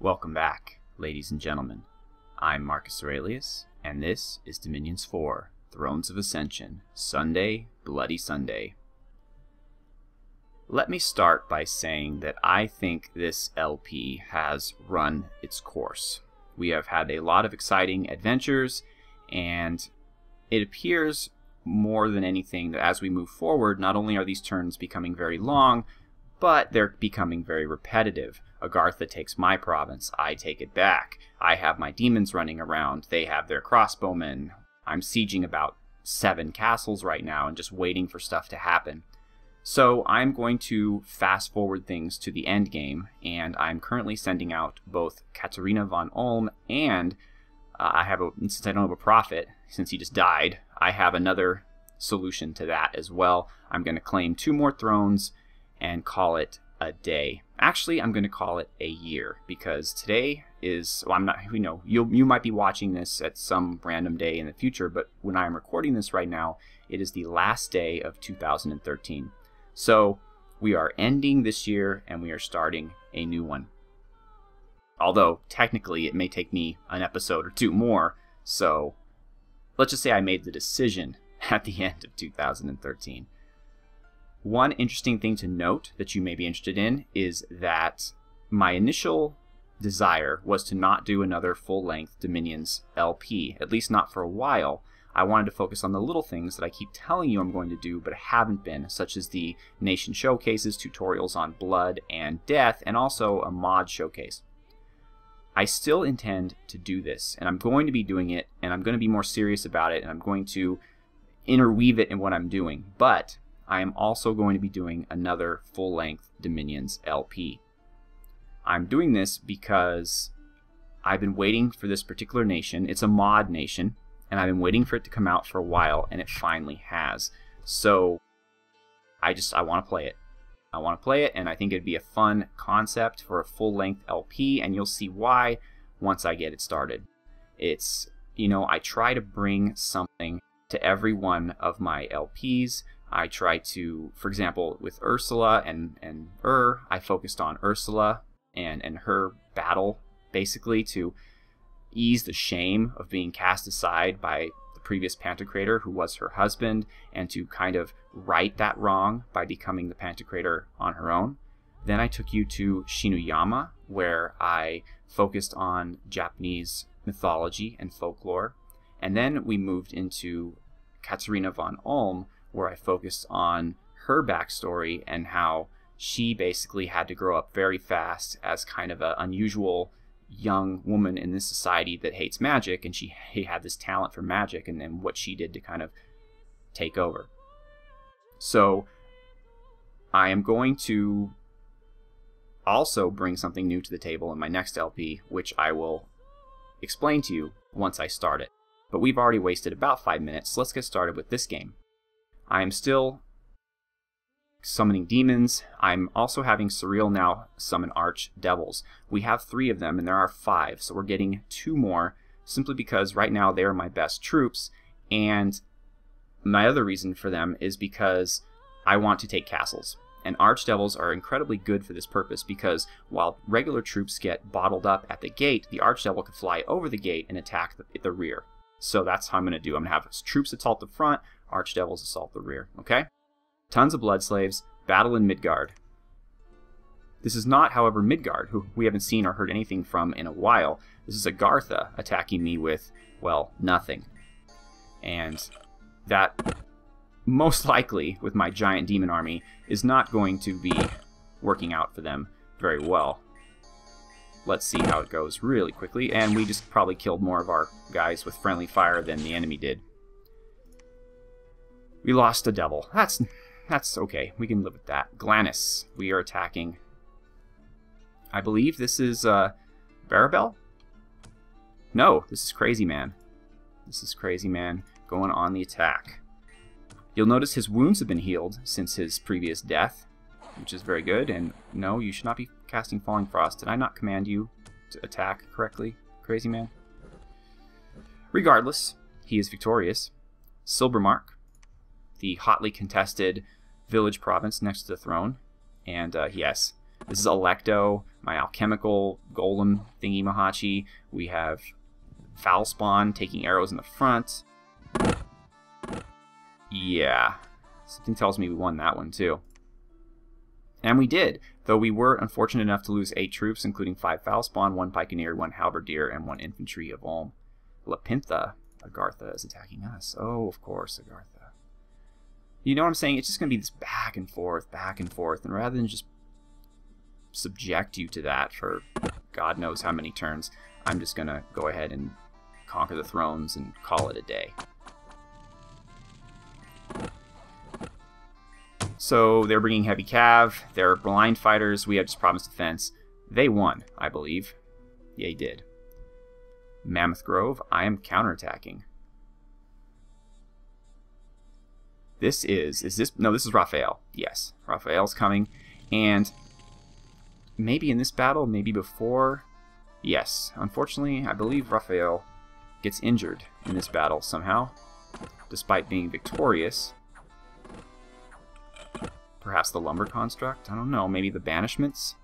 Welcome back, ladies and gentlemen. I'm Marcus Aurelius, and this is Dominions 4, Thrones of Ascension, Sunday, Bloody Sunday. Let me start by saying that I think this LP has run its course. We have had a lot of exciting adventures, and it appears more than anything that as we move forward, not only are these turns becoming very long, but they're becoming very repetitive. Agartha takes my province, I take it back. I have my demons running around, they have their crossbowmen. I'm sieging about 7 castles right now and just waiting for stuff to happen. So I'm going to fast forward things to the end game, and I'm currently sending out both Katerina von Ulm and since I don't have a prophet, since he just died, I have another solution to that as well. I'm going to claim 2 more thrones and call it a day. Actually, I'm going to call it a year, because today is, well, I'm not, you might be watching this at some random day in the future, but when I'm recording this right now, it is the last day of 2013. So we are ending this year and we are starting a new one. Although technically it may take me an episode or 2 more, so let's just say I made the decision at the end of 2013. One interesting thing to note that you may be interested in is that my initial desire was to not do another full-length Dominions LP, at least not for a while. I wanted to focus on the little things that I keep telling you I'm going to do but haven't been, such as the nation showcases, tutorials on blood and death, and also a mod showcase. I still intend to do this, and I'm going to be doing it, and I'm going to be more serious about it, and I'm going to interweave it in what I'm doing, but I am also going to be doing another full-length Dominions LP. I'm doing this because I've been waiting for this particular nation. It's a mod nation, and I've been waiting for it to come out for a while, and it finally has. So I want to play it. I want to play it, and I think it'd be a fun concept for a full-length LP, and you'll see why once I get it started. It's, I try to bring something to every one of my LPs. I try to, for example, with Ursula and I focused on Ursula and her battle, basically, to ease the shame of being cast aside by the previous Pantocrator, who was her husband, and to kind of right that wrong by becoming the Pantocrator on her own. Then I took you to Shinuyama, where I focused on Japanese mythology and folklore. And then we moved into Katerina von Ulm, where I focused on her backstory and how she basically had to grow up very fast as kind of an unusual young woman in this society that hates magic, and she had this talent for magic, and then what she did to kind of take over. So I am going to also bring something new to the table in my next LP, which I will explain to you once I start it. But we've already wasted about 5 minutes, so let's get started with this game. I am still summoning demons. I'm also having Surreal now summon archdevils. We have 3 of them, and there are 5, so we're getting 2 more, simply because right now they are my best troops, and my other reason for them is because I want to take castles. And archdevils are incredibly good for this purpose, because while regular troops get bottled up at the gate, the archdevil can fly over the gate and attack the rear. So that's how I'm going to do. I'm going to have troops assault the front, archdevils assault the rear, okay? Tons of blood slaves, battle in Midgard. This is not, however, Midgard, who we haven't seen or heard anything from in a while. This is Agartha attacking me with, well, nothing. And that, most likely, with my giant demon army, is not going to be working out for them very well. Let's see how it goes really quickly, and we just probably killed more of our guys with friendly fire than the enemy did. We lost a devil. That's okay. We can live with that. Glanis. We are attacking. I believe this is Barabel? No, this is Crazy Man. This is Crazy Man going on the attack. You'll notice his wounds have been healed since his previous death, which is very good. And no, you should not be casting Falling Frost. Did I not command you to attack correctly, Crazy Man? Regardless, he is victorious. Silbermark, the hotly contested village province next to the throne. And yes, this is Electo my alchemical golem thingy mahachi. We have foul spawn taking arrows in the front. Yeah, something tells me we won that one too. And we did, though we were unfortunate enough to lose 8 troops, including 5 foul spawn, 1 pikeneer, 1 halberdier, and 1 infantry of Ulm. Lapintha, Agartha, is attacking us. Oh, of course, Agartha. You know what I'm saying? It's just going to be this back and forth, and rather than just subject you to that for God knows how many turns, I'm just going to go ahead and conquer the thrones and call it a day. So they're bringing heavy cav, they're blind fighters, we have just promised defense. They won, I believe. Yeah, he did. Mammoth Grove, I am counterattacking. This is Raphael. Yes, Raphael's coming. And maybe in this battle, maybe before. Yes, unfortunately, I believe Raphael gets injured in this battle somehow, despite being victorious. Perhaps the lumber construct? I don't know. Maybe the banishments?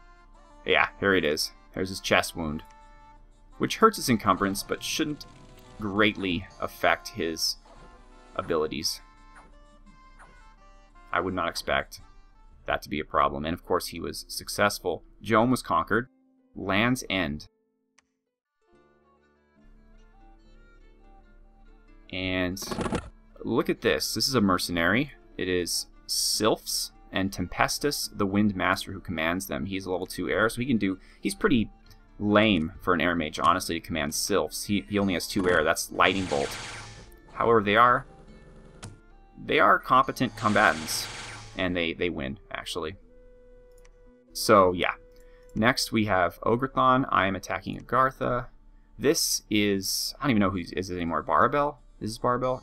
Yeah, here it is. There's his chest wound, which hurts his encumbrance, but shouldn't greatly affect his abilities. I would not expect that to be a problem. And of course, he was successful. Jome was conquered. Land's End. And look at this. This is a mercenary. It is Sylphs and Tempestus, the Wind Master who commands them. He's a level 2 air, so he can do... He's pretty lame for an air mage, honestly, to command Sylphs. He only has 2 air. That's Lightning Bolt. However, they are competent combatants, and they win, actually. So, yeah. Next, we have Ograthon. I am attacking Agartha. This is... I don't even know who is it anymore. Barbell? Is this Barbell?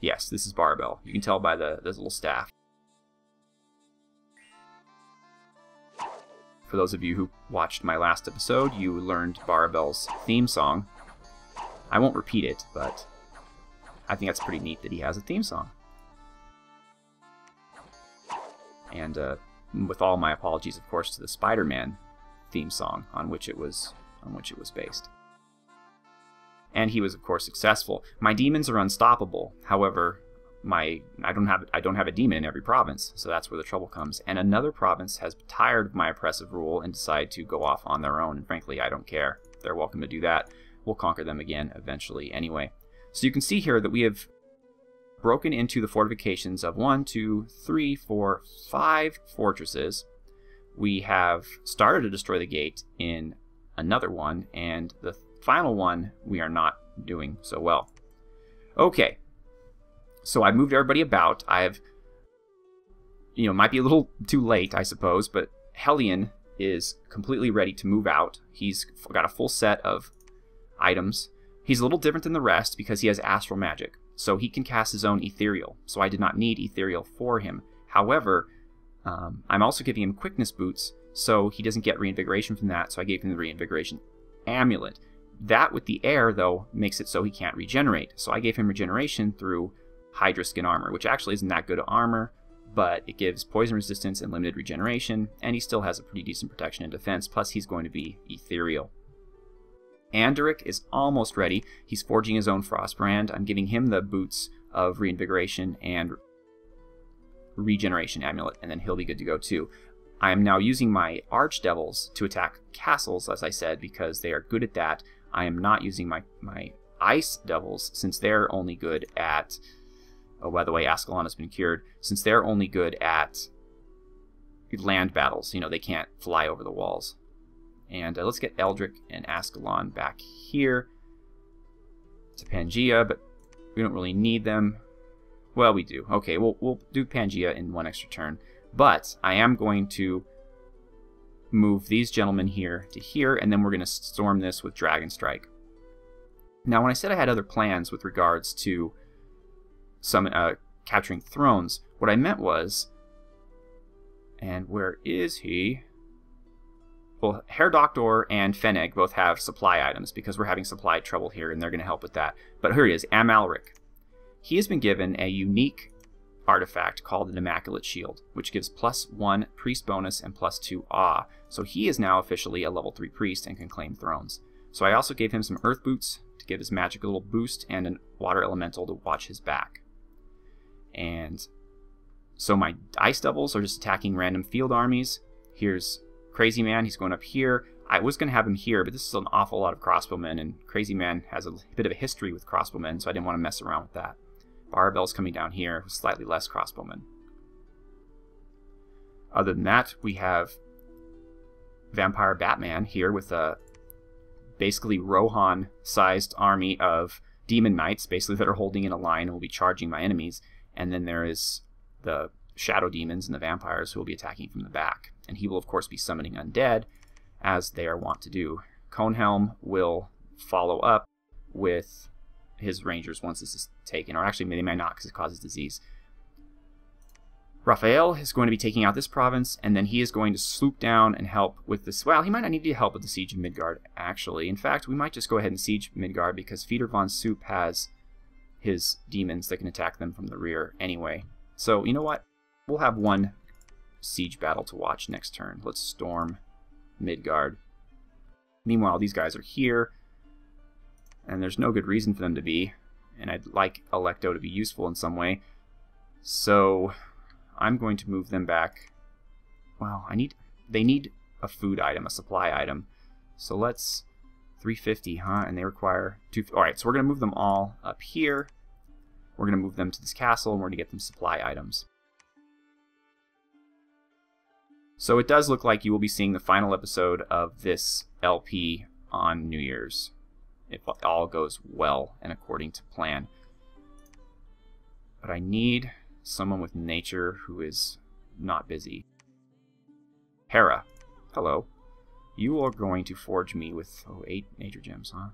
Yes, this is Barbell. You can tell by this little staff. For those of you who watched my last episode, you learned Barbell's theme song. I won't repeat it, but I think that's pretty neat that he has a theme song. And with all my apologies, of course, to the Spider-Man theme song on which it was based. And he was, of course, successful. My demons are unstoppable. However, I don't have a demon in every province, so that's where the trouble comes. And another province has tired of my oppressive rule and decided to go off on their own. And frankly, I don't care. They're welcome to do that. We'll conquer them again eventually anyway. So you can see here that we have broken into the fortifications of 1, 2, 3, 4, 5 fortresses. We have started to destroy the gate in another one, and the final one we are not doing so well. Okay. So I've moved everybody about. I've, might be a little too late, I suppose, but Hellion is completely ready to move out. He's got a full set of items. He's a little different than the rest because he has astral magic, so he can cast his own ethereal. So I did not need ethereal for him. However, I'm also giving him quickness boots, so he doesn't get reinvigoration from that, so I gave him the reinvigoration amulet. That with the air, though, makes it so he can't regenerate. So I gave him regeneration through Hydra Skin Armor, which actually isn't that good armor, but it gives poison resistance and limited regeneration, and he still has a pretty decent protection and defense, plus he's going to be ethereal. Anderic is almost ready. He's forging his own Frostbrand. I'm giving him the boots of reinvigoration and regeneration amulet, and then he'll be good to go too. I am now using my Archdevils to attack castles, as I said, because they are good at that. I am not using my Ice Devils, since they're only good at... Oh, by the way, Ascalon has been cured. Since they're only good at land battles, they can't fly over the walls. And let's get Eldric and Ascalon back here to Pangia, but we don't really need them. Well, we do. Okay, we'll do Pangia in 1 extra turn. But I am going to move these gentlemen here to here, and then we're going to storm this with Dragon Strike. Now, when I said I had other plans with regards to some capturing thrones, what I meant was, and where is he? Well, Herr Doctor and Fennec both have supply items because we're having supply trouble here, and they're going to help with that. But here he is, Amalric. He has been given a unique artifact called an Immaculate Shield, which gives +1 priest bonus and +2 awe. So he is now officially a level 3 priest and can claim thrones. So I also gave him some earth boots to give his magic a little boost, and a water elemental to watch his back. And so my ice devils are just attacking random field armies. Here's Crazy Man, he's going up here. I was going to have him here, but this is an awful lot of crossbowmen, and Crazy Man has a bit of a history with crossbowmen, so I didn't want to mess around with that. Barbell's coming down here with slightly less crossbowmen. Other than that, we have Vampire Batman here with a basically Rohan-sized army of demon knights, basically that are holding in a line and will be charging my enemies. And then there is the shadow demons and the vampires who will be attacking from the back. And he will, of course, be summoning undead, as they are wont to do. Conehelm will follow up with his rangers once this is taken. Or actually, they may not, because it causes disease. Raphael is going to be taking out this province, and then he is going to swoop down and help with this. Well, he might not need to help with the siege of Midgard, actually. In fact, we might just go ahead and siege Midgard, because Feeder von Soup has his demons that can attack them from the rear anyway. So, you know what? We'll have one siege battle to watch next turn. Let's storm Midgard. Meanwhile, these guys are here, and there's no good reason for them to be, and I'd like Electo to be useful in some way. So I'm going to move them back. Well, they need a food item, a supply item. So let's 350, huh? And they require 2. All right, so we're going to move them all up here. We're going to move them to this castle, and we're going to get them supply items. So it does look like you will be seeing the final episode of this LP on New Year's, if all goes well and according to plan. But I need someone with nature who is not busy. Hera, hello. You are going to forge me with 8 nature gems, huh?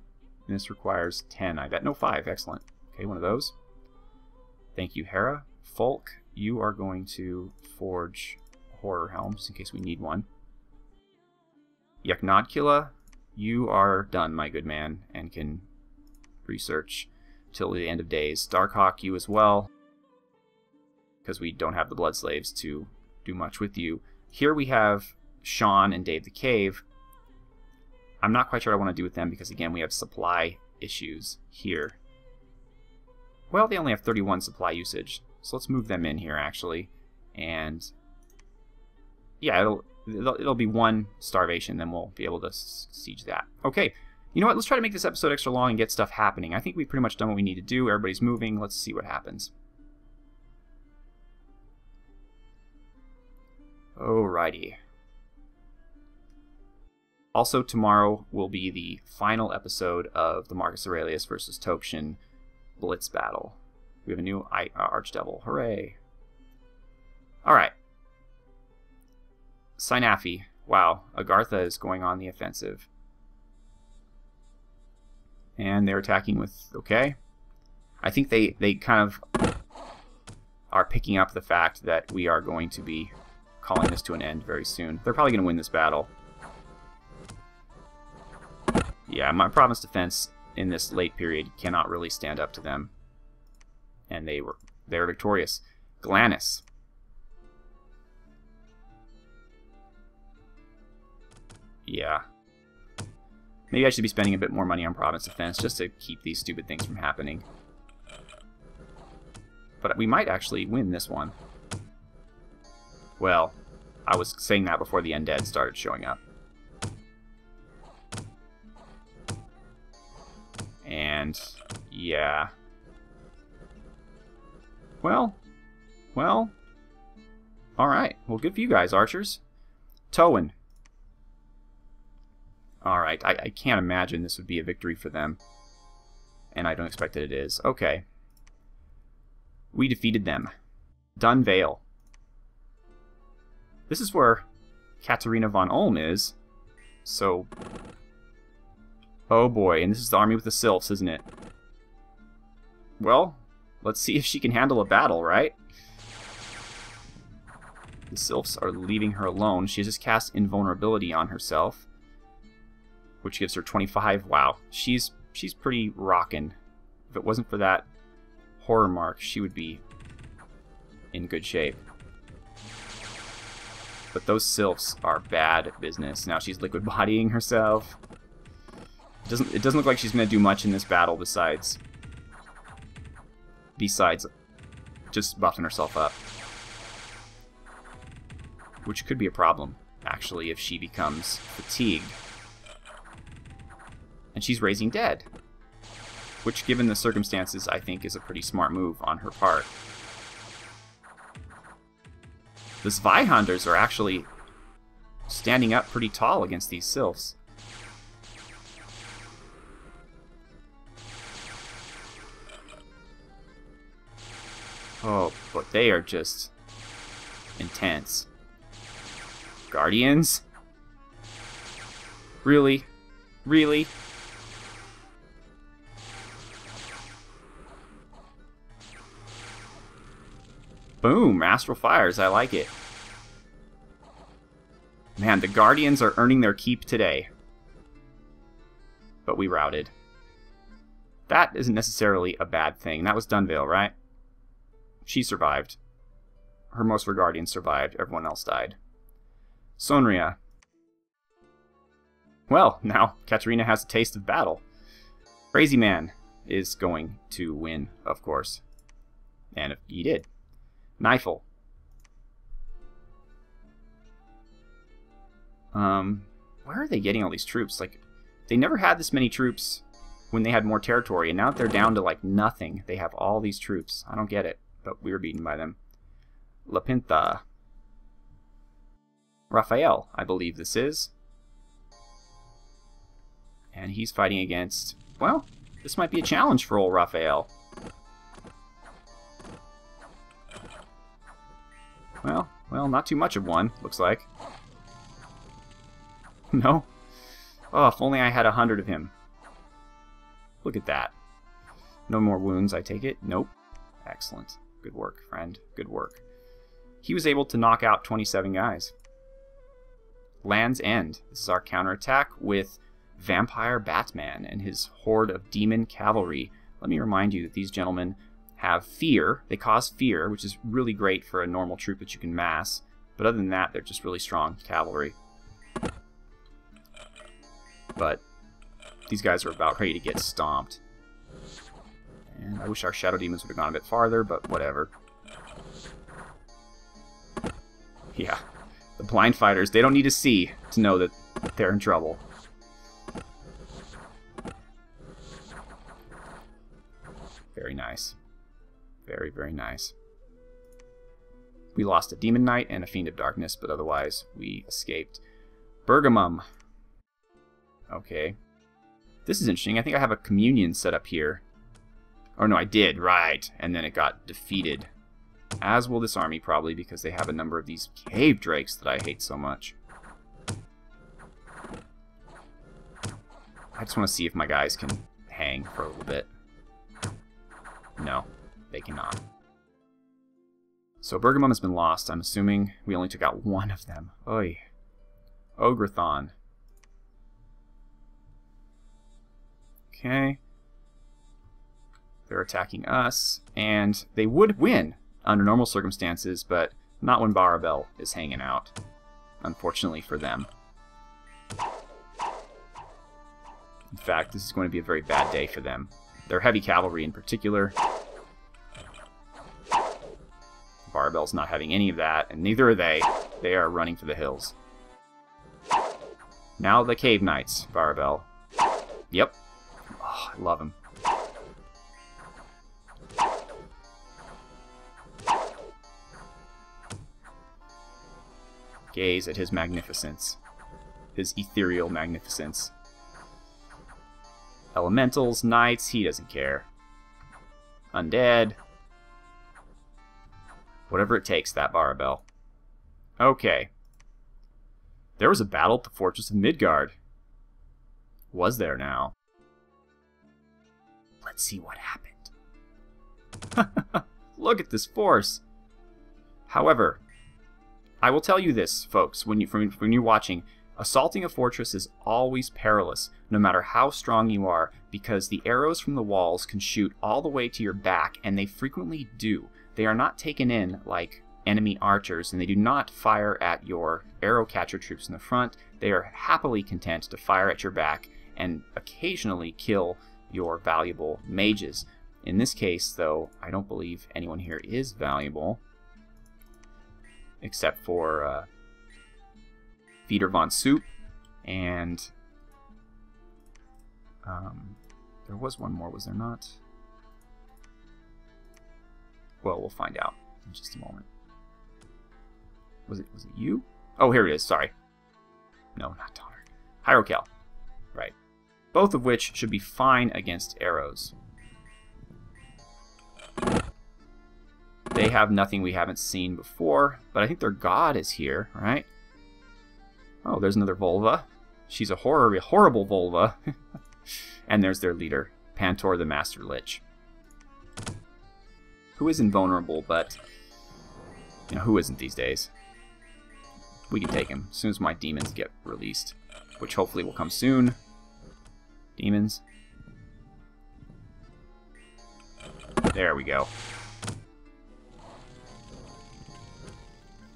And this requires 10, I bet. No, 5. Excellent. Okay, one of those. Thank you, Hera. Folk, you are going to forge horror helms in case we need one. Yaknodkila, you are done, my good man, and can research till the end of days. Darkhawk, you as well, because we don't have the blood slaves to do much with you. Here we have Sean and Dave the Cave. I'm not quite sure what I want to do with them because, again, we have supply issues here. Well, they only have 31 supply usage, so let's move them in here, actually. And yeah, it'll be 1 starvation, then we'll be able to siege that. Okay, you know what? Let's try to make this episode extra long and get stuff happening. I think we've pretty much done what we need to do. Everybody's moving. Let's see what happens. Alrighty. Also, tomorrow will be the final episode of the Marcus Aurelius versus Tok'shin Blitz battle. We have a new Archdevil. Hooray! Alright. Synafi. Wow, Agartha is going on the offensive. And they're attacking with... okay. I think they kind of are picking up the fact that we are going to be calling this to an end very soon. They're probably going to win this battle. Yeah, my province defense in this late period cannot really stand up to them. And they're victorious. Glanis. Yeah. Maybe I should be spending a bit more money on province defense just to keep these stupid things from happening. But we might actually win this one. Well, I was saying that before the undead started showing up. And yeah. Well. Alright. Well, good for you guys, archers. Towen. Alright, I can't imagine this would be a victory for them. And I don't expect that it is. Okay. We defeated them. Dunvale. This is where Katerina von Ulm is. So... oh boy, and this is the army with the sylphs, isn't it? Well, let's see if she can handle a battle, right? The sylphs are leaving her alone. She has just cast invulnerability on herself, which gives her 25. Wow, she's pretty rockin'. If it wasn't for that horror mark, she would be in good shape. But those sylphs are bad business. Now she's liquid bodying herself. It doesn't look like she's going to do much in this battle besides just buffing herself up. Which could be a problem, actually, if she becomes fatigued. And she's raising dead. Which, given the circumstances, I think is a pretty smart move on her part. The Zweihanders are actually standing up pretty tall against these sylphs. Oh, but they are just intense. Guardians? Really? Really? Boom! Astral Fires, I like it. Man, the Guardians are earning their keep today. But we routed. That isn't necessarily a bad thing. That was Dunvale, right? She survived. Her most of her Guardians survived. Everyone else died. Sonria. Well, now Katerina has a taste of battle. Crazy Man is going to win, of course. And he did. Knifel. Where are they getting all these troops? Like, they never had this many troops when they had more territory, and now that they're down to, like, nothing, they have all these troops. I don't get it, but we were beaten by them. Lapintha. Raphael, I believe this is. And he's fighting against... Well, this might be a challenge for old Raphael. Well, not too much of one, looks like. No? Oh, if only I had 100 of him. Look at that. No more wounds, I take it? Nope. Excellent. Good work, friend. Good work. He was able to knock out 27 guys. Land's End. This is our counterattack with Vampire Batman and his horde of demon cavalry. Let me remind you that these gentlemen have fear. They cause fear, which is really great for a normal troop that you can mass. But other than that, they're just really strong cavalry. But these guys are about ready to get stomped. And I wish our Shadow Demons would have gone a bit farther, but whatever. Yeah. The blind fighters, they don't need to see to know that they're in trouble. Very nice. Very, very nice. We lost a Demon Knight and a Fiend of Darkness, but otherwise we escaped. Bergamum. Okay. This is interesting. I think I have a communion set up here. Or no, I did, right. And then it got defeated. As will this army, probably, because they have a number of these cave drakes that I hate so much. I just want to see if my guys can hang for a little bit. No, they cannot. So Bergamum has been lost. I'm assuming we only took out one of them. Oy. Ograthon. Okay. They're attacking us, and they would win under normal circumstances, but not when Barabel is hanging out, unfortunately for them. In fact, this is going to be a very bad day for them. Their heavy cavalry in particular. Barabel's not having any of that, and neither are they. They are running for the hills. Now the Cave Knights, Barabel. Yep. Oh, I love him. Gaze at his magnificence. His ethereal magnificence. Elementals, knights, he doesn't care. Undead. Whatever it takes, that Barabel. Okay. There was a battle at the Fortress of Midgard. Was there now? Let's see what happened. Look at this force. However, I will tell you this, folks, when you're watching, assaulting a fortress is always perilous, no matter how strong you are, because the arrows from the walls can shoot all the way to your back, and they frequently do. they are not taken in like enemy archers, and they do not fire at your arrow catcher troops in the front. They are happily content to fire at your back and occasionally kill your valuable mages. In this case, though, I don't believe anyone here is valuable, except for Feeder von Soup, and there was one more, was there not? Well, we'll find out in just a moment. Was it you? Oh, here it is, sorry. No, not Donner. Hyrocale. Right. Both of which should be fine against arrows. They have nothing we haven't seen before, but I think their god is here, right? Oh, there's another Volva. She's a horrible Volva. And there's their leader, Pantor the Master Lich. Who is invulnerable, but you know, who isn't these days? We can take him as soon as my demons get released, which hopefully will come soon. Demons. There we go.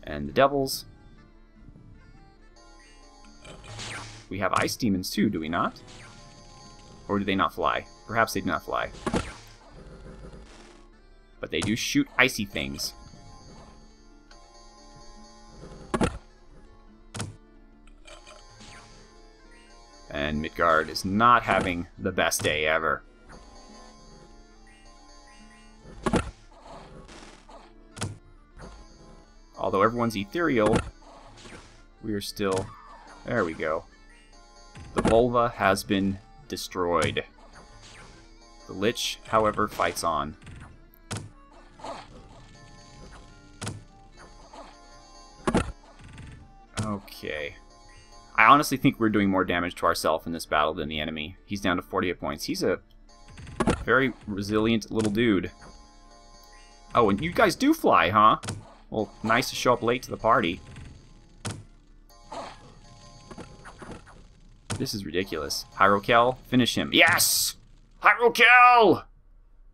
And the devils. We have ice demons too, do we not? Or do they not fly? Perhaps they do not fly. But they do shoot icy things. And Midgard is not having the best day ever. Although everyone's ethereal, we are still... There we go. The Volva has been destroyed. The Lich, however, fights on. Okay. I honestly think we're doing more damage to ourselves in this battle than the enemy. He's down to 48 points. He's a very resilient little dude. Oh, and you guys do fly, huh? Well, nice to show up late to the party. This is ridiculous. Hyrocale, finish him. Yes! Hyrocale!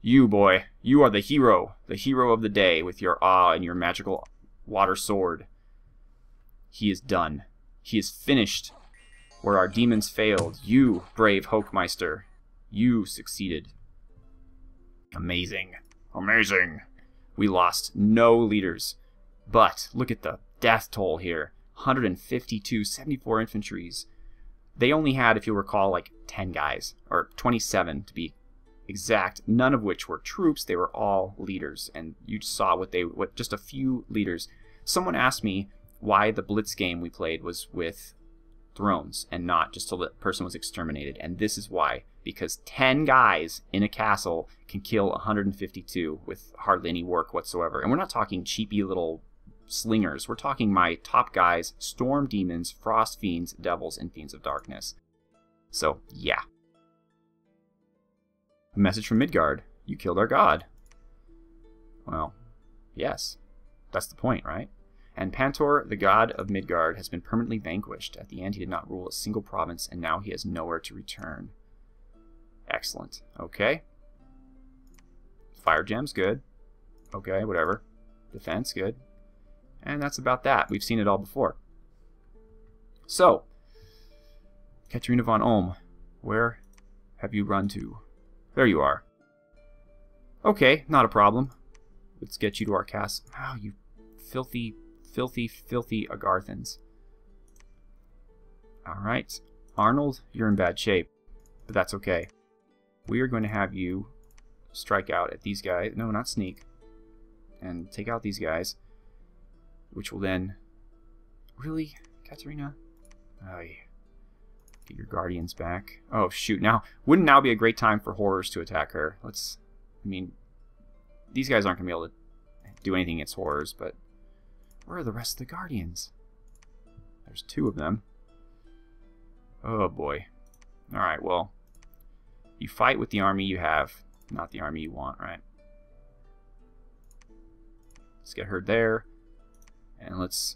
You, boy. You are the hero. The hero of the day with your awe and your magical water sword. He is done. He is finished. Where our demons failed, you, brave Hochmeister, you succeeded. Amazing. Amazing. We lost no leaders. But look at the death toll here. 152, 74 infantries. They only had, if you recall, like 10 guys, or 27 to be exact, none of which were troops. They were all leaders, and you saw what just a few leaders. Someone asked me why the Blitz game we played was with thrones and not just till the person was exterminated, and this is why. Because 10 guys in a castle can kill 152 with hardly any work whatsoever. And we're not talking cheapy little slingers. We're talking my top guys, storm demons, frost fiends, devils, and fiends of darkness. So, yeah. A message from Midgard. You killed our god. Well, yes. That's the point, right? And Pantor, the god of Midgard, has been permanently vanquished. At the end, he did not rule a single province, and now he has nowhere to return. Excellent. Okay. Fire gem's good. Okay, whatever. Defense, good. And that's about that. We've seen it all before. So, Katerina von Ulm, where have you run to? There you are. Okay, not a problem. Let's get you to our castle. Oh, you filthy, filthy, filthy Agarthans. Alright. Arnold, you're in bad shape. But that's okay. We are going to have you strike out at these guys. No, not sneak. And take out these guys. Which will then... Really? Katerina? Oh, yeah. Get your guardians back. Oh, shoot. Now, wouldn't now be a great time for horrors to attack her? Let's... I mean, these guys aren't going to be able to do anything against horrors, but... Where are the rest of the guardians? There's 2 of them. Oh, boy. Alright, well... You fight with the army you have, not the army you want, right? Let's get her there. And let's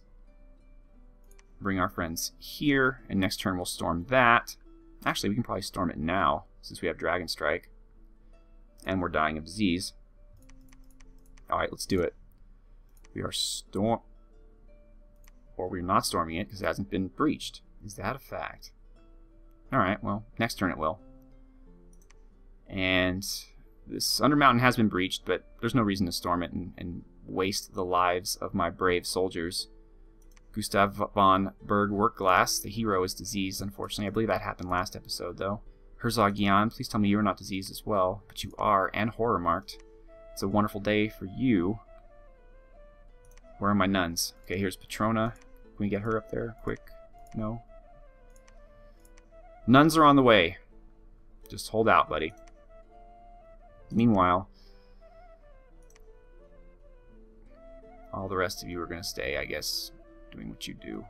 bring our friends here. And next turn we'll storm that. Actually, we can probably storm it now, since we have Dragon Strike. And we're dying of disease. Alright, let's do it. We are or we're not storming it because it hasn't been breached. Is that a fact? Alright, well, next turn it will. And this Undermountain has been breached, but there's no reason to storm it and waste the lives of my brave soldiers. Gustav von Berg-Workglass, the hero, is diseased, unfortunately. I believe that happened last episode, though. Herzog Gian, please tell me you are not diseased as well, but you are, and horror marked. It's a wonderful day for you. Where are my nuns? Okay, here's Petrona. Can we get her up there quick? No? Nuns are on the way. Just hold out, buddy. Meanwhile, all the rest of you are going to stay, I guess, doing what you do.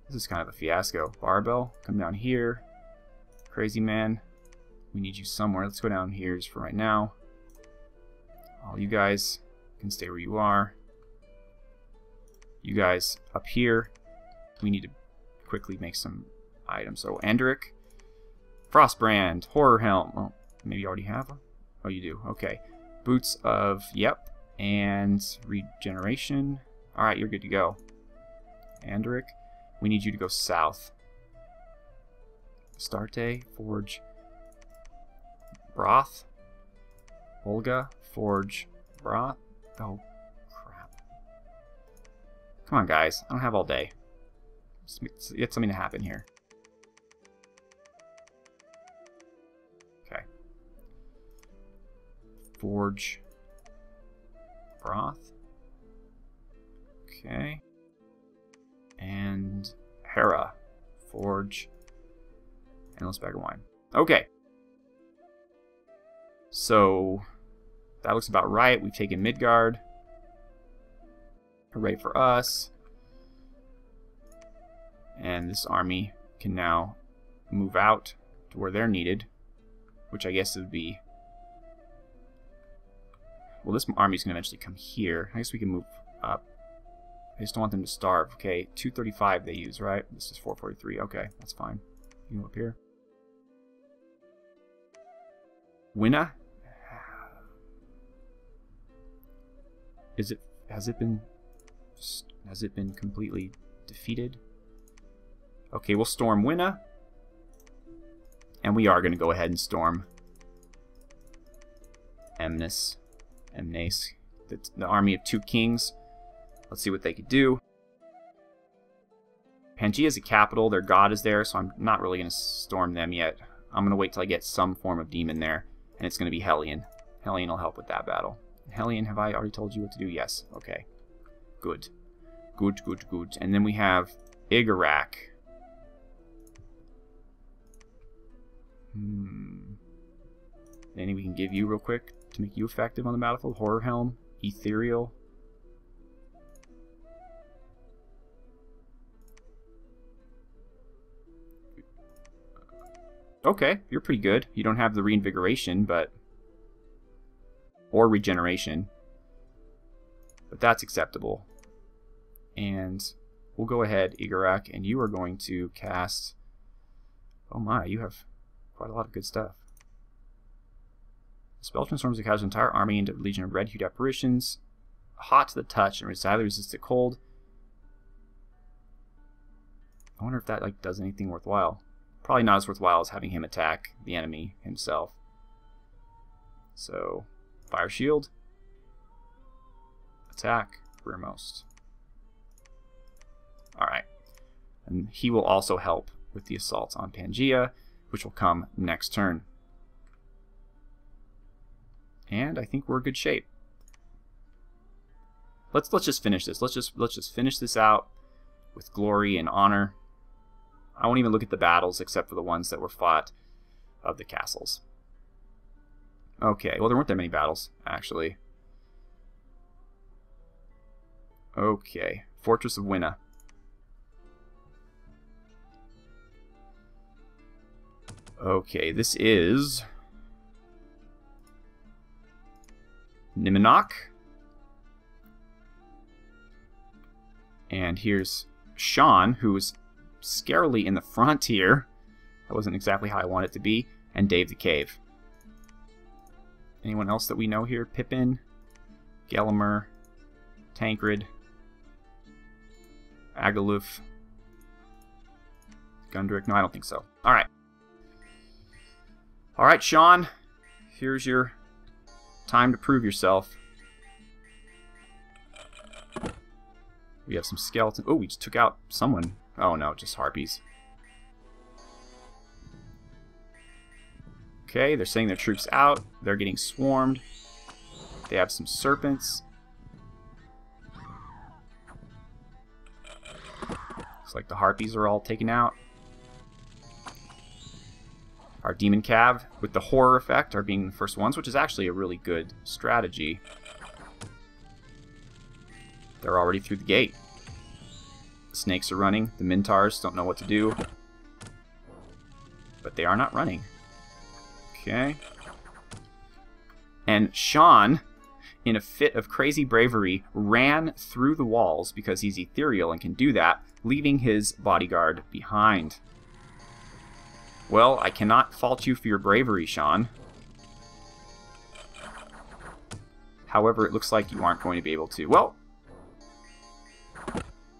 This is kind of a fiasco. Barbell, come down here. Crazy man, we need you somewhere. Let's go down here just for right now. All you guys can stay where you are. You guys up here. We need to quickly make some items. So, Andric, Frostbrand, Horror Helm. Oh, maybe you already have one? Oh, you do. Okay. Boots of, yep. And regeneration. Alright, you're good to go. Andric, we need you to go south. Starte, Forge, Broth. Olga, Forge, Broth. Oh, crap. Come on, guys. I don't have all day. Let's get something to happen here. Okay. Forge, Broth. Okay. And Hera, Forge, endless bag of wine. Okay. So that looks about right. We've taken Midgard. Hooray for us. And this army can now move out to where they're needed, which I guess it would be... Well, this army's going to eventually come here. I guess we can move up. I just don't want them to starve. Okay, 235 they use, right? This is 443. Okay, that's fine. You can go up here. Winna? Has it been completely defeated? Okay, we'll storm Winna. And we are going to go ahead and storm Emnace, the army of 2 kings. Let's see what they could do. Pangia is a capital. Their god is there, so I'm not really going to storm them yet. I'm going to wait till I get some form of demon there, and it's going to be Hellion. Hellion will help with that battle. Hellion, have I already told you what to do? Yes. Okay. Good. Good, good, good. And then we have Igarak. Anything we can give you real quick to make you effective on the battlefield? Horror Helm, Ethereal. Okay, you're pretty good. You don't have the reinvigoration, but... or regeneration. But that's acceptable. And we'll go ahead, Igarak, and you are going to cast... Oh my, you have quite a lot of good stuff. The spell transforms the Khazar's entire army into a legion of red-hued apparitions, hot to the touch, and highly resistant cold. I wonder if that does anything worthwhile. Probably not as worthwhile as having him attack the enemy himself. So, Fire Shield, attack, rearmost. Alright. And he will also help with the assault on Pangia, which will come next turn. And I think we're in good shape. Let's just finish this. Let's just finish this out with glory and honor. I won't even look at the battles except for the ones that were fought of the castles. Okay, well there weren't that many battles, actually. Okay, Fortress of Winna. Okay, this is Niminok. And here's Sean, who's scarily in the front here. That wasn't exactly how I wanted it to be. And Dave the Cave. Anyone else that we know here? Pippin, Gelimer, Tancred, Agaluf, Gundrick. No, I don't think so. Alright. Alright, Sean. Here's your time to prove yourself. We have some skeletons. Oh, we just took out someone. Oh no, just harpies. Okay, they're sending their troops out. They're getting swarmed. They have some serpents. Looks like the harpies are all taken out. Our demon cav with the horror effect are being the first ones, which is actually a really good strategy. They're already through the gate. The snakes are running. The Minotaurs don't know what to do. But they are not running. Okay. And Sean, in a fit of crazy bravery, ran through the walls because he's ethereal and can do that, leaving his bodyguard behind. Well, I cannot fault you for your bravery, Sean. However, it looks like you aren't going to be able to. Well,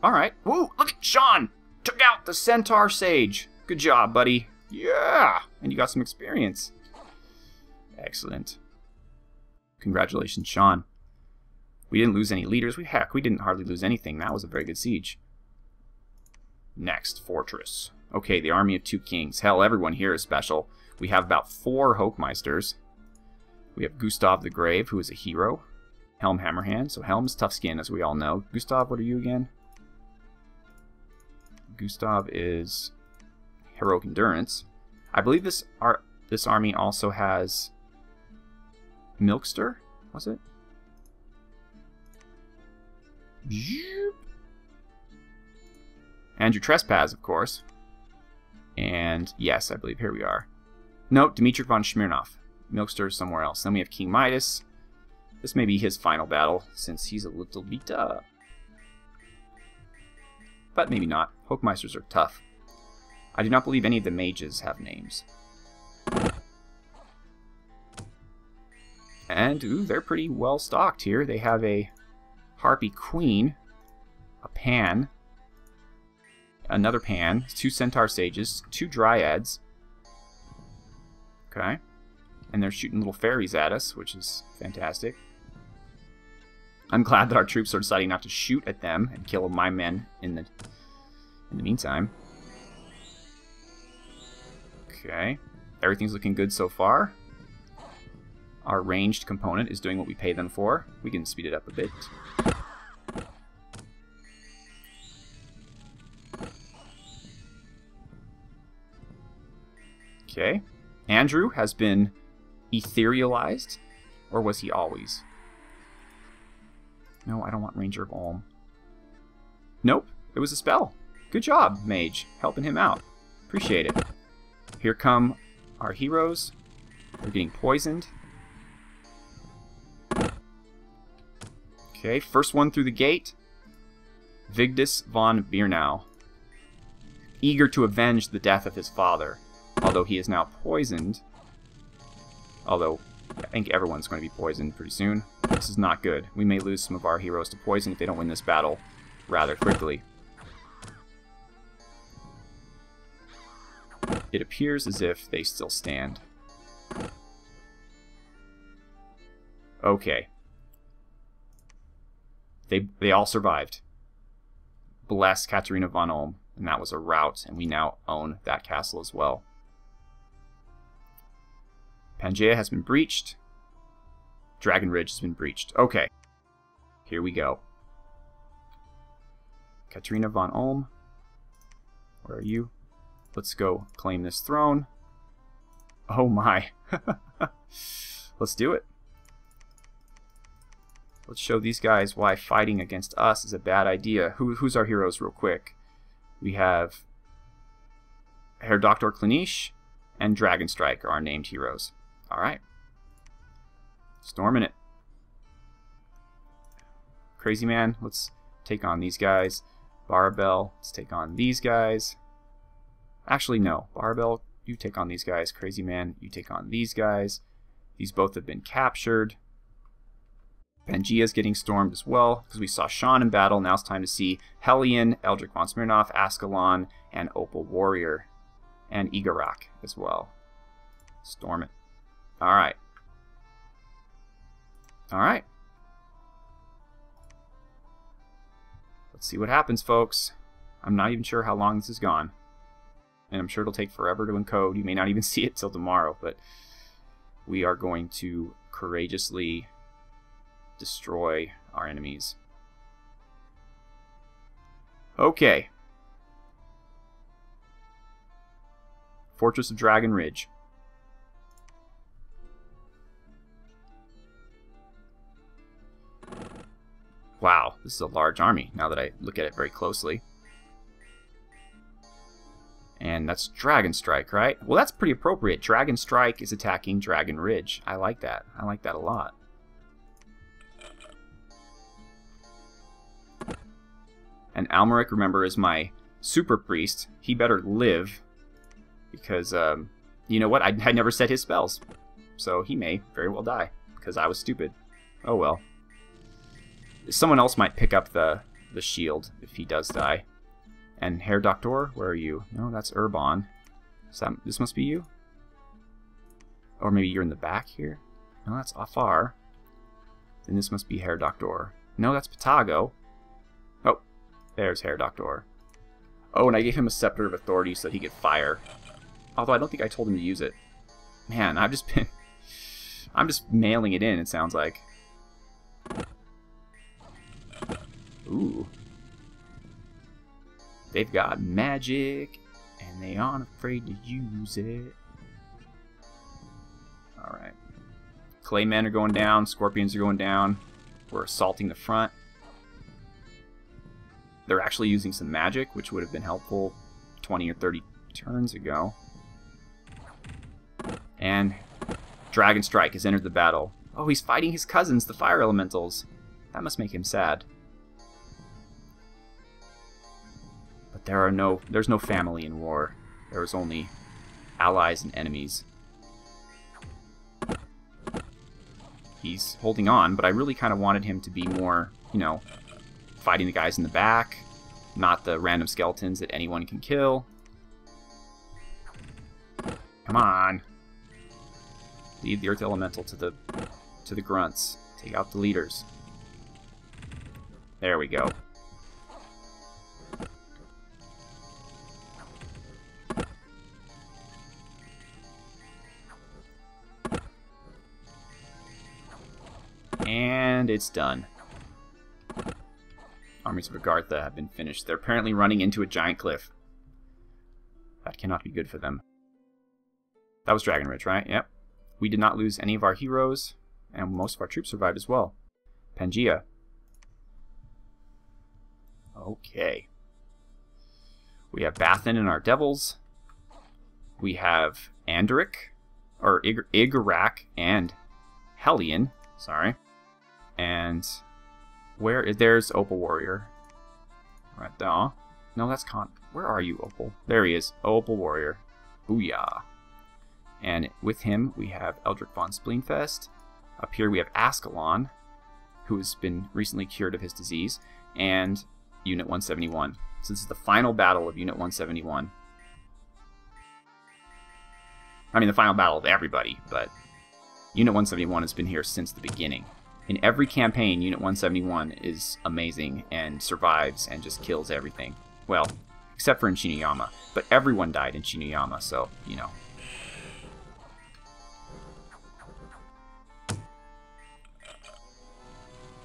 alright. Woo! Look at Sean! Took out the Centaur Sage. Good job, buddy. Yeah! And you got some experience. Excellent. Congratulations, Sean. We didn't lose any leaders. We didn't hardly lose anything. That was a very good siege. Next, Fortress. Okay, the Army of Two Kings. Hell, everyone here is special. We have about 4 Hochmeisters. We have Gustav the Grave, who is a hero. Helm Hammerhand. So Helm's tough skin, as we all know. Gustav, what are you again? Gustav is Heroic Endurance. I believe this army also has Milkster, was it? Andrew Trespass, of course. And yes, I believe here we are. Nope, Dmitri von Smirnov. Milkster is somewhere else. Then we have King Midas. This may be his final battle, since he's a little beat up. But maybe not. Hochmeisters are tough. I do not believe any of the mages have names. And, ooh, they're pretty well stocked here. They have a Harpy Queen, a Pan, another Pan, 2 Centaur Sages, 2 Dryads. Okay. And they're shooting little fairies at us, which is fantastic. I'm glad that our troops are deciding not to shoot at them and kill my men in the meantime. Okay. Everything's looking good so far. Our ranged component is doing what we pay them for. We can speed it up a bit. Okay. Andrew has been etherealized. Or was he always? No, I don't want Ranger of Ulm. Nope. It was a spell. Good job, Mage. Helping him out. Appreciate it. Here come our heroes. They're getting poisoned. Okay, first one through the gate. Vigdis von Birnau. Eager to avenge the death of his father. Although he is now poisoned. Although, I think everyone's going to be poisoned pretty soon. This is not good. We may lose some of our heroes to poison if they don't win this battle rather quickly. It appears as if they still stand. Okay. They all survived. Bless Katerina von Ulm. And that was a rout, and we now own that castle as well. Pangia has been breached. Dragon Ridge has been breached. Okay. Here we go. Katerina von Ulm. Where are you? Let's go claim this throne. Oh my. Let's do it. Let's show these guys why fighting against us is a bad idea. Who's our heroes real quick? We have Herr Dr. Klinisch and Dragonstrike are our named heroes. Alright. Storming it. Crazy Man, let's take on these guys. Barbell, let's take on these guys. Actually, no. Barbell, you take on these guys. Crazy Man, you take on these guys. These both have been captured. Pangia is getting stormed as well, because we saw Sean in battle. Now it's time to see Hellion, Eldrick von Smirnov, Ascalon, and Opal Warrior. And Igarak as well. Storm it. Alright. Alright. Let's see what happens, folks. I'm not even sure how long this has gone. And I'm sure it'll take forever to encode. You may not even see it till tomorrow, but we are going to courageously destroy our enemies. Okay. Fortress of Dragon Ridge. Wow, this is a large army now that I look at it very closely. And that's Dragon Strike, right? Well, that's pretty appropriate. Dragon Strike is attacking Dragon Ridge. I like that. I like that a lot. And Almeric, remember, is my super priest. He better live. Because, you know what? I never set his spells. So he may very well die. Because I was stupid. Oh well. Someone else might pick up the shield if he does die. And Herr Doctor, where are you? No, that's Urbon. So this must be you? Or maybe you're in the back here? No, that's Afar. Then this must be Herr Doctor. No, that's Patago. Oh, there's Herr Doctor. Oh, and I gave him a Scepter of Authority so that he could fire. Although I don't think I told him to use it. Man, I'm just mailing it in, it sounds like. Ooh. They've got magic, and they aren't afraid to use it. Alright. Claymen are going down, Scorpions are going down. We're assaulting the front. They're actually using some magic, which would have been helpful 20 or 30 turns ago. And Dragon Strike has entered the battle. Oh, he's fighting his cousins, the Fire Elementals. That must make him sad. But there's no family in war. There is only allies and enemies. He's holding on, but I really kind of wanted him to be more, you know, fighting the guys in the back, not the random skeletons that anyone can kill. Come on. Lead the Earth Elemental to the grunts. Take out the leaders. There we go. And it's done. Armies of Agartha have been finished. They're apparently running into a giant cliff. That cannot be good for them. That was Dragon Ridge, right? Yep. We did not lose any of our heroes, and most of our troops survived as well. Pangia. Okay. We have Bathin and our devils. We have Andric, or Igarak and Hellion. Sorry. And there's Opal Warrior. Right there. No, that's where are you, Opal? There he is. Opal Warrior. Booyah. And with him, we have Eldrick von Spleenfest. Up here, we have Ascalon, who has been recently cured of his disease, and Unit 171. So this is the final battle of Unit 171. I mean, the final battle of everybody, but Unit 171 has been here since the beginning. In every campaign, Unit 171 is amazing and survives and just kills everything. Well, except for in Shinuyama. But everyone died in Shinuyama, so, you know.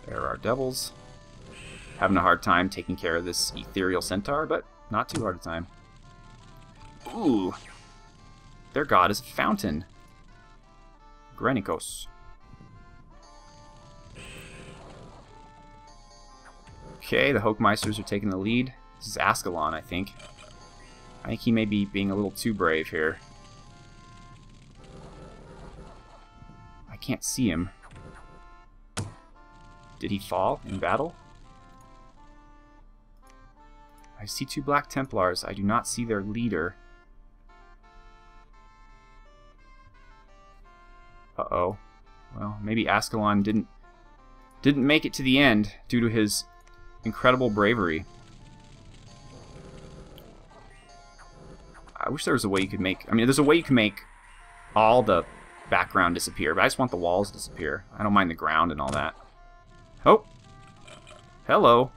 There are our devils. Having a hard time taking care of this ethereal centaur, but not too hard a time. Ooh. Their god is a fountain. Grenikos. Okay, the Hokemeisters are taking the lead. This is Ascalon, I think. I think he may be being a little too brave here. I can't see him. Did he fall in battle? I see two Black Templars. I do not see their leader. Uh-oh. Well, maybe Ascalon didn't make it to the end due to his incredible bravery. I wish there was a way you could make... I mean, there's a way you can make all the background disappear, but I just want the walls to disappear. I don't mind the ground and all that. Oh! Hello!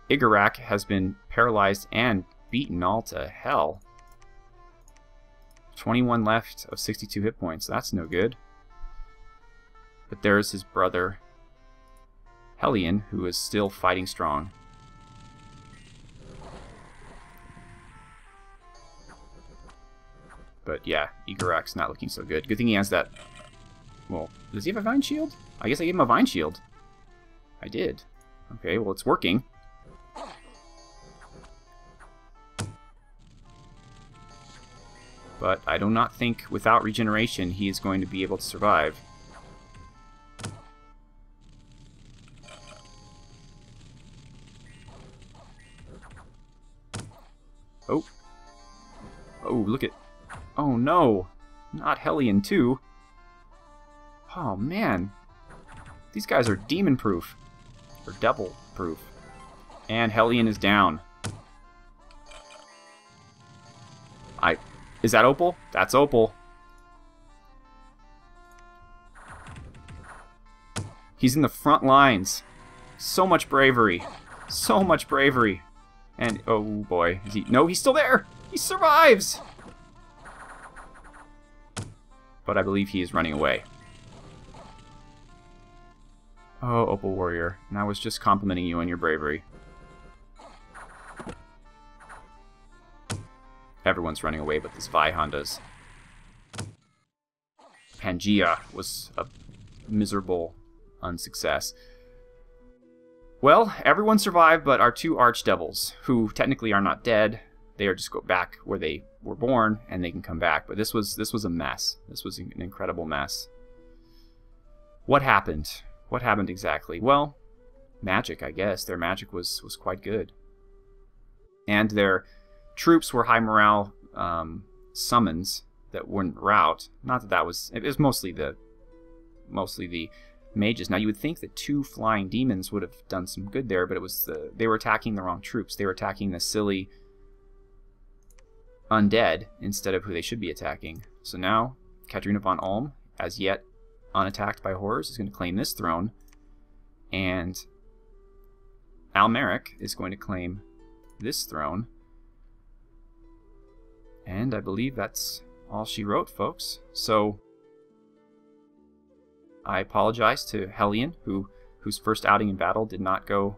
Igarak has been paralyzed and beaten all to hell. 21 left of 62 hit points. That's no good. But there's his brother, Hellion, who is still fighting strong. But yeah, Igarak's not looking so good. Good thing he has that... Well, does he have a Vine Shield? I guess I gave him a Vine Shield. I did. Okay, well, it's working. But I do not think without regeneration he is going to be able to survive. Oh. Oh, look at... Oh no! Not Hellion too. Oh man. These guys are demon-proof. Or devil-proof. And Hellion is down. Is that Opal? That's Opal. He's in the front lines. So much bravery. So much bravery. And, oh boy. Is he... No, he's still there! He survives! But I believe he is running away. Oh, Opal Warrior. And I was just complimenting you on your bravery. Everyone's running away but this Vaihon does. Pangia was a miserable unsuccess. Well, everyone survived but our two archdevils, who technically are not dead. They are just go back where they were born and they can come back. But this was a mess. This was an incredible mess. What happened? What happened exactly? Well, magic, I guess. Their magic was quite good. And their troops were high morale summons that wouldn't rout. Not that that was... It was mostly the mages. Now, you would think that two flying demons would have done some good there, but it was they were attacking the wrong troops. They were attacking the silly undead instead of who they should be attacking. So now, Katerina von Ulm, as yet unattacked by horrors, is going to claim this throne, and Almeric is going to claim this throne. And I believe that's all she wrote, folks. So I apologize to Hellion, whose first outing in battle did not go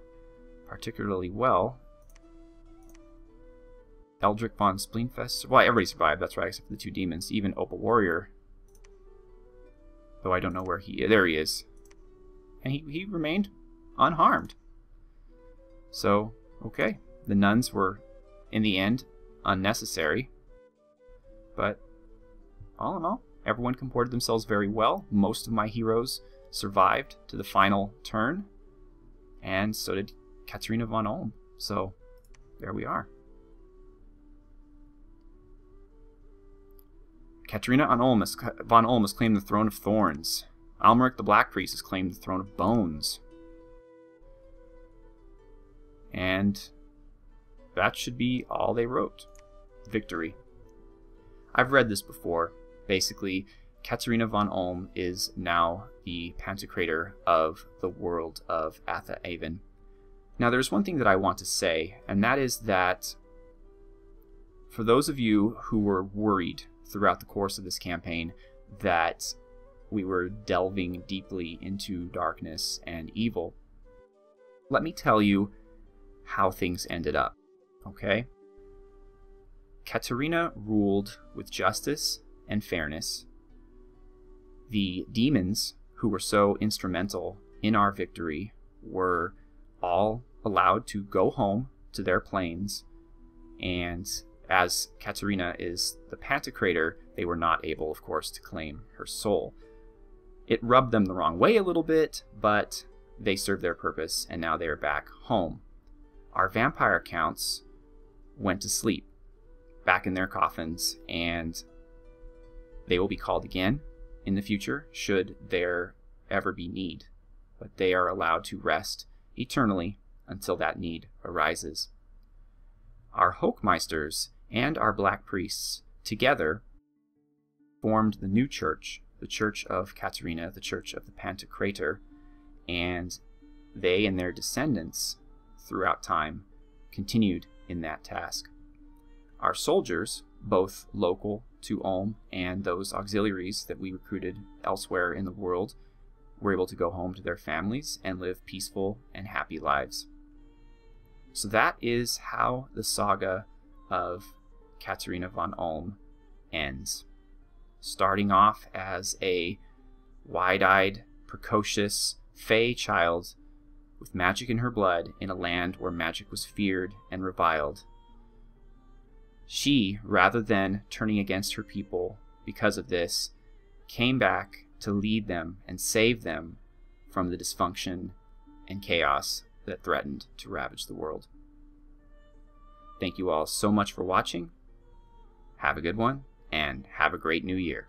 particularly well. Eldrick von Spleenfest. Well, everybody survived, that's right, except for the two demons. Even Opal Warrior. Though I don't know where he is. There he is. And he remained unharmed. So, okay. The nuns were, in the end, unnecessary. But, all in all, everyone comported themselves very well. Most of my heroes survived to the final turn. And so did Katerina von Ulm. So, there we are. Katerina von Ulm has claimed the Throne of Thorns. Almeric the Black Priest has claimed the Throne of Bones. And that should be all they wrote. Victory. I've read this before. Basically, Katerina von Ulm is now the Pantocrator of the world of Atha Avin. Now, there's one thing that I want to say, and that is that for those of you who were worried throughout the course of this campaign that we were delving deeply into darkness and evil, let me tell you how things ended up, okay? Katerina ruled with justice and fairness. The demons who were so instrumental in our victory were all allowed to go home to their planes, and as Katerina is the Pantocrator, they were not able, of course, to claim her soul. It rubbed them the wrong way a little bit, but they served their purpose, and now they are back home. Our vampire counts went to sleep, back in their coffins, and they will be called again in the future should there ever be need, but they are allowed to rest eternally until that need arises. Our Hochmeisters and our Black Priests together formed the new church, the Church of Katerina, the Church of the Pantocrator, and they and their descendants throughout time continued in that task. Our soldiers, both local to Ulm and those auxiliaries that we recruited elsewhere in the world, were able to go home to their families and live peaceful and happy lives. So that is how the saga of Katerina von Ulm ends. Starting off as a wide-eyed, precocious, fey child with magic in her blood in a land where magic was feared and reviled. She, rather than turning against her people because of this, came back to lead them and save them from the dysfunction and chaos that threatened to ravage the world. Thank you all so much for watching. Have a good one, and have a great new year.